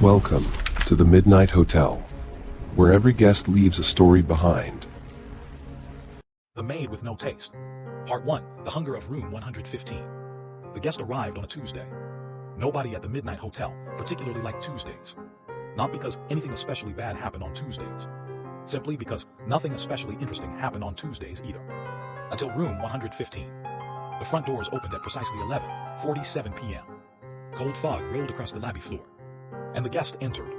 Welcome to the Midnight Hotel, where every guest leaves a story behind. The Maid with No Taste. Part 1. The Hunger of Room 115. The guest arrived on a Tuesday. Nobody at the Midnight Hotel particularly liked Tuesdays. Not because anything especially bad happened on Tuesdays. Simply because nothing especially interesting happened on Tuesdays either. Until room 115. The front doors opened at precisely 11:47 p.m. Cold fog rolled across the lobby floor. And the guest entered.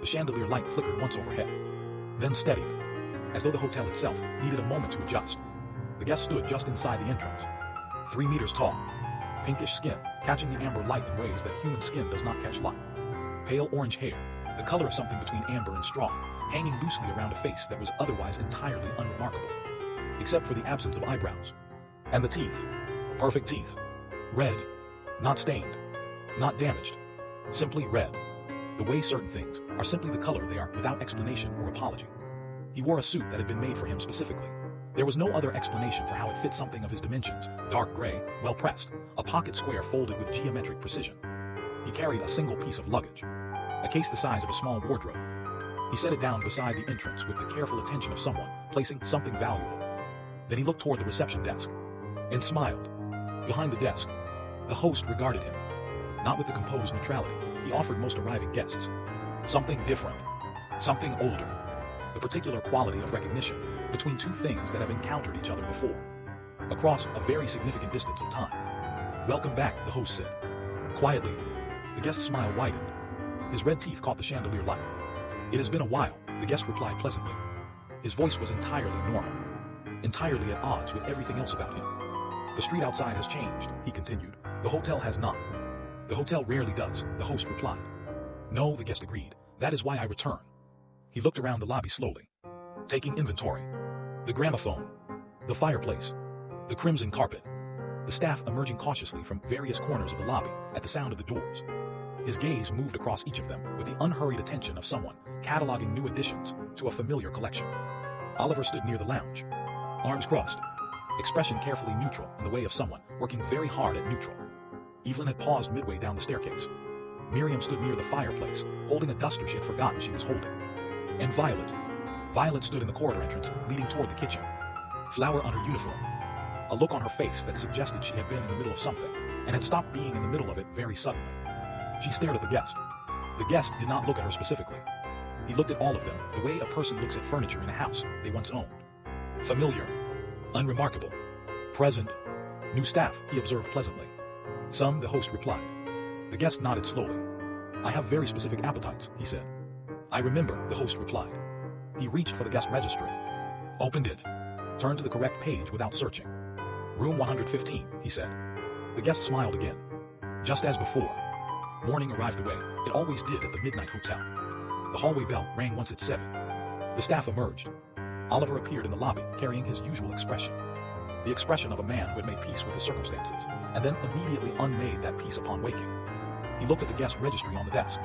The chandelier light flickered once overhead, then steadied, as though the hotel itself needed a moment to adjust. The guest stood just inside the entrance. 3 meters tall, pinkish skin, catching the amber light in ways that human skin does not catch light. Pale orange hair, the color of something between amber and straw, hanging loosely around a face that was otherwise entirely unremarkable, except for the absence of eyebrows. And the teeth, perfect teeth, red, not stained, not damaged, simply red. The way certain things are simply the color they are without explanation or apology. He wore a suit that had been made for him specifically. There was no other explanation for how it fit something of his dimensions, dark gray, well pressed, a pocket square folded with geometric precision. He carried a single piece of luggage, a case the size of a small wardrobe. He set it down beside the entrance with the careful attention of someone placing something valuable. Then he looked toward the reception desk and smiled. Behind the desk, the host regarded him, not with the composed neutrality he offered most arriving guests. Something different, something older, the particular quality of recognition between two things that have encountered each other before, across a very significant distance of time. "Welcome back," the host said. Quietly, the guest's smile widened. His red teeth caught the chandelier light. "It has been a while," the guest replied pleasantly. His voice was entirely normal, entirely at odds with everything else about him. "The street outside has changed," he continued. "The hotel has not." "The hotel rarely does," the host replied. "No," the guest agreed. "That is why I return." He looked around the lobby slowly, taking inventory. The gramophone, the fireplace, the crimson carpet, the staff emerging cautiously from various corners of the lobby at the sound of the doors. His gaze moved across each of them with the unhurried attention of someone cataloging new additions to a familiar collection. Oliver stood near the lounge, arms crossed, expression carefully neutral in the way of someone working very hard at neutral. Evelyn had paused midway down the staircase. Miriam stood near the fireplace, holding a duster she had forgotten she was holding. And Violet stood in the corridor entrance, leading toward the kitchen, flower on her uniform, a look on her face that suggested she had been in the middle of something, and had stopped being in the middle of it very suddenly. She stared at the guest. The guest did not look at her specifically. He looked at all of them the way a person looks at furniture in a house they once owned. Familiar, unremarkable, present, new staff, he observed pleasantly. "Some," the host replied. The guest nodded slowly. "I have very specific appetites," he said. "I remember," the host replied. He reached for the guest registry, opened it, turned to the correct page without searching. "Room 115, he said. The guest smiled again. Just as before. Morning arrived the way it always did at the Midnight Hotel. The hallway bell rang once at 7. The staff emerged. Oliver appeared in the lobby carrying his usual expression. The expression of a man who had made peace with his circumstances, and then immediately unmade that peace upon waking. He looked at the guest registry on the desk,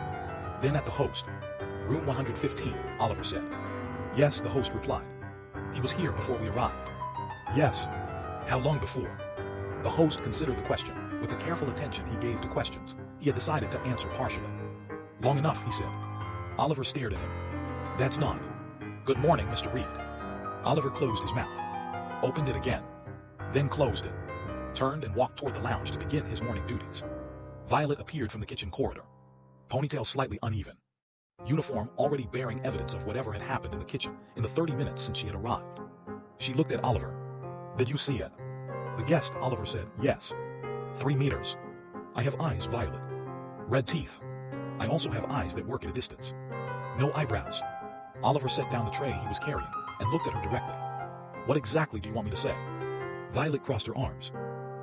then at the host. "Room 115, Oliver said. "Yes," the host replied. "He was here before we arrived." "Yes. How long before?" The host considered the question with the careful attention he gave to questions he had decided to answer partially. "Long enough," he said. Oliver stared at him. "That's not." "Good morning, Mr. Reed." Oliver closed his mouth, opened it again, then closed it, turned and walked toward the lounge to begin his morning duties. Violet appeared from the kitchen corridor, ponytail slightly uneven, uniform already bearing evidence of whatever had happened in the kitchen in the 30 minutes since she had arrived. She looked at Oliver. "Did you see it?" The guest, Oliver said. "Yes. 3 meters. I have eyes, Violet. Red teeth. I also have eyes that work at a distance. No eyebrows." Oliver set down the tray he was carrying and looked at her directly. "What exactly do you want me to say?" Violet crossed her arms.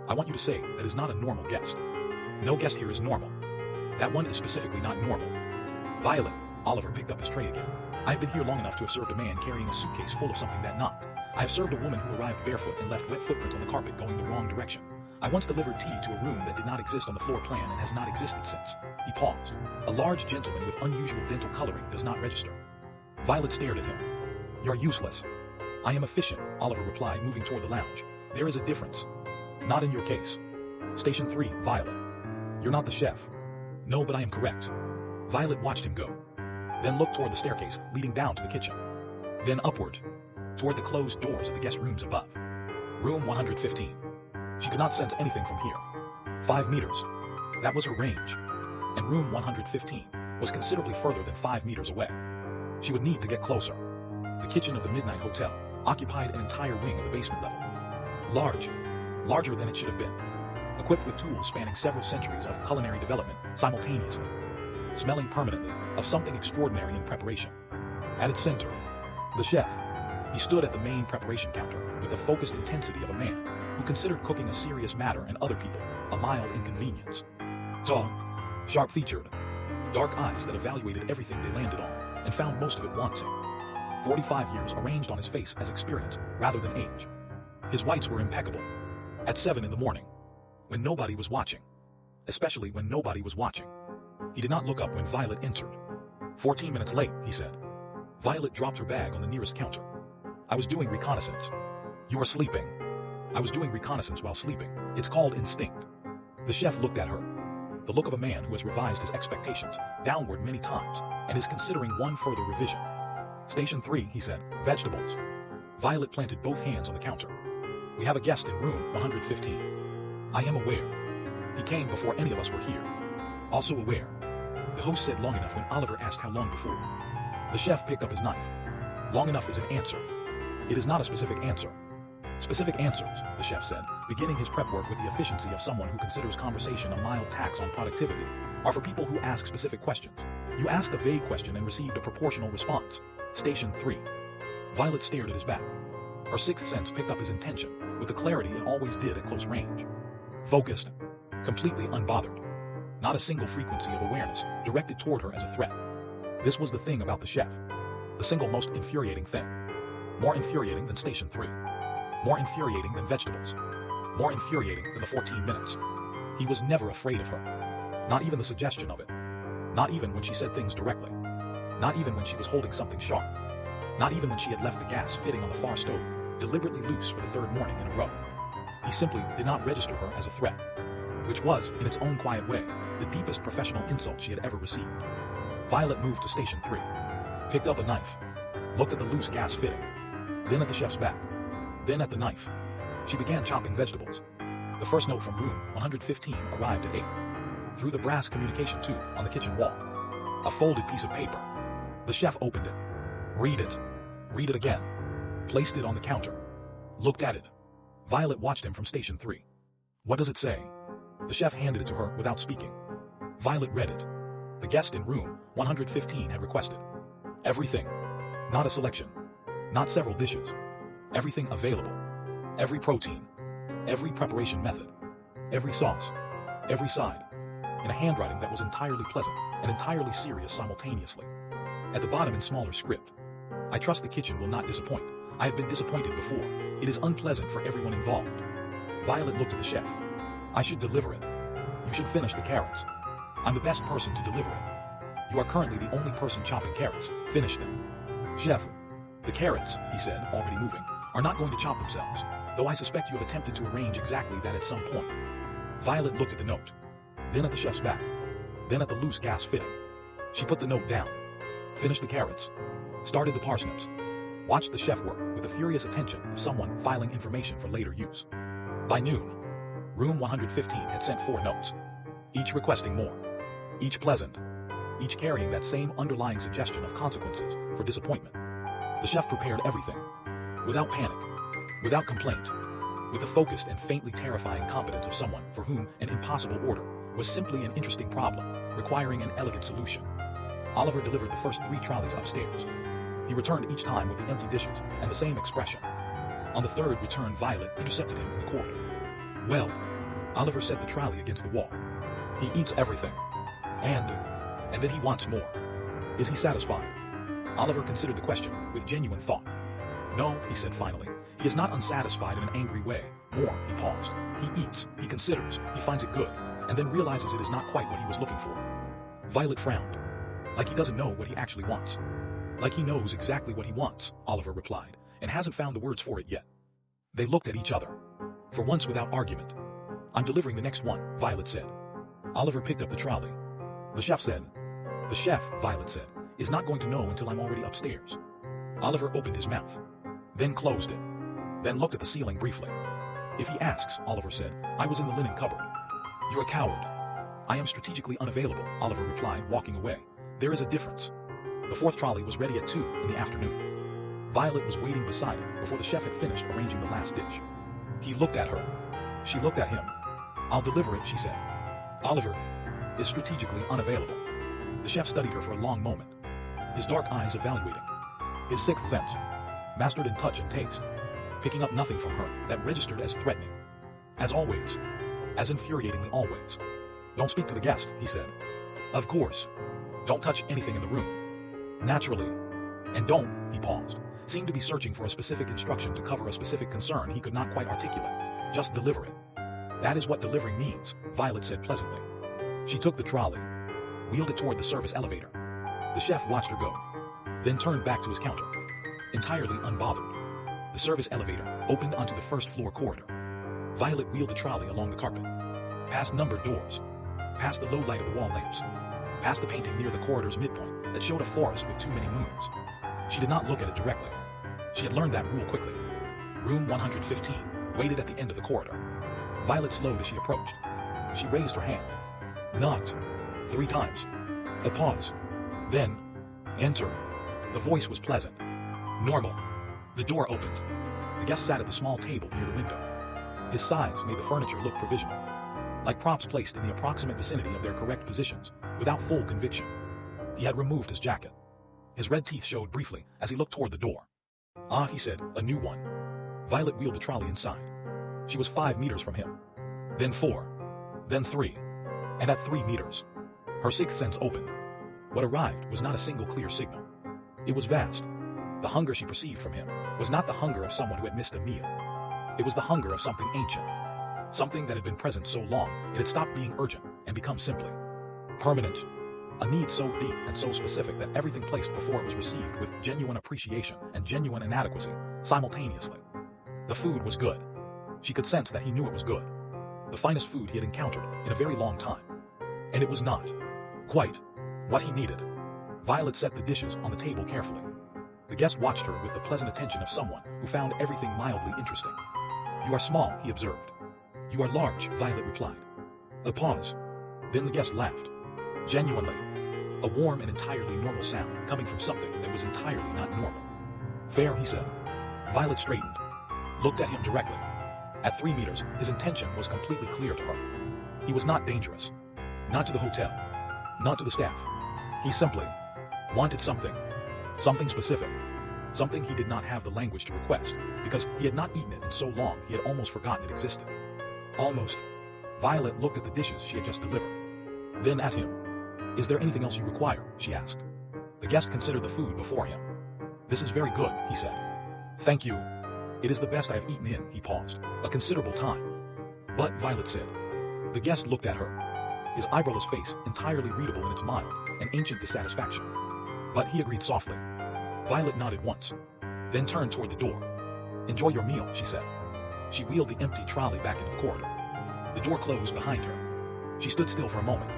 "I want you to say that is not a normal guest. No guest here is normal. That one is specifically not normal." "Violet," Oliver picked up his tray again. "I've been here long enough to have served a man carrying a suitcase full of something that knocked. I have served a woman who arrived barefoot and left wet footprints on the carpet going the wrong direction. I once delivered tea to a room that did not exist on the floor plan and has not existed since." He paused. "A large gentleman with unusual dental coloring does not register." Violet stared at him. "You're useless." "I am efficient," Oliver replied, moving toward the lounge. "There is a difference." "Not in your case." "Station 3, Violet. You're not the chef." "No, but I am correct." Violet watched him go, then looked toward the staircase leading down to the kitchen, then upward, toward the closed doors of the guest rooms above. Room 115. She could not sense anything from here. 5 meters. That was her range. And room 115 was considerably further than 5 meters away. She would need to get closer. The kitchen of the Midnight Hotel occupied an entire wing of the basement level. Large. Larger than it should have been. Equipped with tools spanning several centuries of culinary development simultaneously. Smelling permanently of something extraordinary in preparation. At its center, the chef. He stood at the main preparation counter with the focused intensity of a man who considered cooking a serious matter and other people a mild inconvenience. Tall, sharp-featured, dark eyes that evaluated everything they landed on and found most of it wanting. 45 years arranged on his face as experience rather than age. His whites were impeccable. At 7 in the morning, when nobody was watching, especially when nobody was watching. He did not look up when Violet entered. 14 minutes late, he said. Violet dropped her bag on the nearest counter. I was doing reconnaissance. You are sleeping. I was doing reconnaissance while sleeping. It's called instinct. The chef looked at her. The look of a man who has revised his expectations downward many times and is considering one further revision. Station 3, he said. Vegetables. Violet planted both hands on the counter. We have a guest in room 115. I am aware. He came before any of us were here. Also aware. The host said long enough when Oliver asked how long before. The chef picked up his knife. Long enough is an answer. It is not a specific answer. Specific answers, the chef said, beginning his prep work with the efficiency of someone who considers conversation a mild tax on productivity, are for people who ask specific questions. You asked a vague question and received a proportional response. Station 3. Violet stared at his back. Her sixth sense picked up his intention with the clarity it always did at close range. Focused. Completely unbothered. Not a single frequency of awareness directed toward her as a threat. This was the thing about the chef. The single most infuriating thing. More infuriating than Station 3. More infuriating than vegetables. More infuriating than the 14 minutes. He was never afraid of her. Not even the suggestion of it. Not even when she said things directly. Not even when she was holding something sharp. Not even when she had left the gas fitting on the far stove, deliberately loose for the 3rd morning in a row. He simply did not register her as a threat. Which was, in its own quiet way, the deepest professional insult she had ever received. Violet moved to Station 3. Picked up a knife. Looked at the loose gas fitting. Then at the chef's back. Then at the knife. She began chopping vegetables. The first note from room 115 arrived at 8. Through the brass communication tube on the kitchen wall. A folded piece of paper. The chef opened it. Read it. Read it again. Placed it on the counter. Looked at it. Violet watched him from Station 3. What does it say? The chef handed it to her without speaking. Violet read it. The guest in room 115 had requested. Everything. Not a selection. Not several dishes. Everything available. Every protein. Every preparation method. Every sauce. Every side. In a handwriting that was entirely pleasant and entirely serious simultaneously. At the bottom in smaller script. I trust the kitchen will not disappoint. I have been disappointed before. It is unpleasant for everyone involved. Violet looked at the chef. I should deliver it. You should finish the carrots. I'm the best person to deliver it. You are currently the only person chopping carrots. Finish them. Chef, the carrots, he said, already moving, are not going to chop themselves, though I suspect you have attempted to arrange exactly that at some point. Violet looked at the note. Then at the chef's back. Then at the loose gas fitting. She put the note down. Finished the carrots. Started the parsnips. Watched the chef work with the furious attention of someone filing information for later use. By noon, room 115 had sent 4 notes. Each requesting more. Each pleasant. Each carrying that same underlying suggestion of consequences for disappointment. The chef prepared everything. Without panic. Without complaint. With the focused and faintly terrifying competence of someone for whom an impossible order was simply an interesting problem, requiring an elegant solution. Oliver delivered the first 3 trolleys upstairs. He returned each time with the empty dishes and the same expression. On the 3rd return, Violet intercepted him in the corridor. Well, Oliver set the trolley against the wall. He eats everything. And then he wants more. Is he satisfied? Oliver considered the question with genuine thought. No, he said finally. He is not unsatisfied in an angry way. More, he paused. He eats, he considers, he finds it good, and then realizes it is not quite what he was looking for. Violet frowned. Like he doesn't know what he actually wants. Like he knows exactly what he wants, Oliver replied, and hasn't found the words for it yet. They looked at each other. For once without argument. I'm delivering the next one, Violet said. Oliver picked up the trolley. The chef said, The chef, Violet said, is not going to know until I'm already upstairs. Oliver opened his mouth, then closed it, then looked at the ceiling briefly. If he asks, Oliver said, I was in the linen cupboard. You're a coward. I am strategically unavailable, Oliver replied, walking away. There is a difference. The fourth trolley was ready at 2 in the afternoon. Violet was waiting beside it before the chef had finished arranging the last dish. He looked at her. She looked at him. I'll deliver it, she said. Oliver is strategically unavailable. The chef studied her for a long moment, his dark eyes evaluating, his sixth sense, mastered in touch and taste, picking up nothing from her that registered as threatening. As always, as infuriatingly always. Don't speak to the guest, he said. Of course. Don't touch anything in the room. Naturally. And don't, he paused, seemed to be searching for a specific instruction to cover a specific concern he could not quite articulate. Just deliver it. That is what delivering means, Violet said pleasantly. She took the trolley, wheeled it toward the service elevator. The chef watched her go, then turned back to his counter, entirely unbothered. The service elevator opened onto the first floor corridor. Violet wheeled the trolley along the carpet, past numbered doors, past the low light of the wall lamps, past the painting near the corridor's midpoint that showed a forest with too many moons. She did not look at it directly. She had learned that rule quickly. Room 115 waited at the end of the corridor. Violet slowed as she approached. She raised her hand, knocked 3 times. A pause. Then, enter. The voice was pleasant, normal. The door opened. The guest sat at the small table near the window. His size made the furniture look provisional, like props placed in the approximate vicinity of their correct positions, without full conviction. He had removed his jacket. His red teeth showed briefly as he looked toward the door. Ah, he said, a new one. Violet wheeled the trolley inside. She was 5 meters from him. Then 4. Then 3. And at 3 meters, her sixth sense opened. What arrived was not a single clear signal. It was vast. The hunger she perceived from him was not the hunger of someone who had missed a meal. It was the hunger of something ancient. Something that had been present so long, it had stopped being urgent and become simply permanent. A need so deep and so specific that everything placed before it was received with genuine appreciation and genuine inadequacy simultaneously. The food was good. She could sense that he knew it was good. The finest food he had encountered in a very long time. And it was not quite what he needed. Violet set the dishes on the table carefully. The guest watched her with the pleasant attention of someone who found everything mildly interesting. You are small, he observed. You are large, Violet replied. A pause. Then the guest laughed. Genuinely. A warm and entirely normal sound coming from something that was entirely not normal. Fair, he said. Violet straightened, looked at him directly. At 3 meters, his intention was completely clear to her. He was not dangerous. Not to the hotel. Not to the staff. He simply wanted something. Something specific. Something he did not have the language to request, because he had not eaten it in so long he had almost forgotten it existed. Almost. Violet looked at the dishes she had just delivered. Then at him. Is there anything else you require? She asked. The guest considered the food before him. This is very good, he said. Thank you. It is the best I have eaten in, he paused, a considerable time. But, Violet said. The guest looked at her, his eyebrowless face entirely readable in its mild and ancient dissatisfaction. But he agreed softly. Violet nodded once, then turned toward the door. Enjoy your meal, she said. She wheeled the empty trolley back into the corridor. The door closed behind her. She stood still for a moment,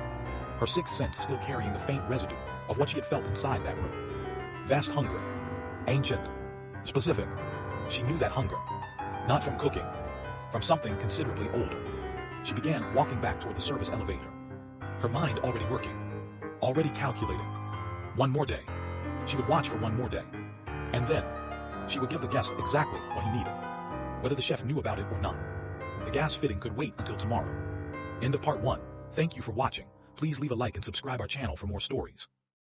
her sixth sense still carrying the faint residue of what she had felt inside that room. Vast hunger. Ancient. Specific. She knew that hunger. Not from cooking. From something considerably older. She began walking back toward the service elevator. Her mind already working. Already calculating. One more day. She would watch for one more day. And then, she would give the guest exactly what he needed. Whether the chef knew about it or not. The gas fitting could wait until tomorrow. End of part 1. Thank you for watching. Please leave a like and subscribe our channel for more stories.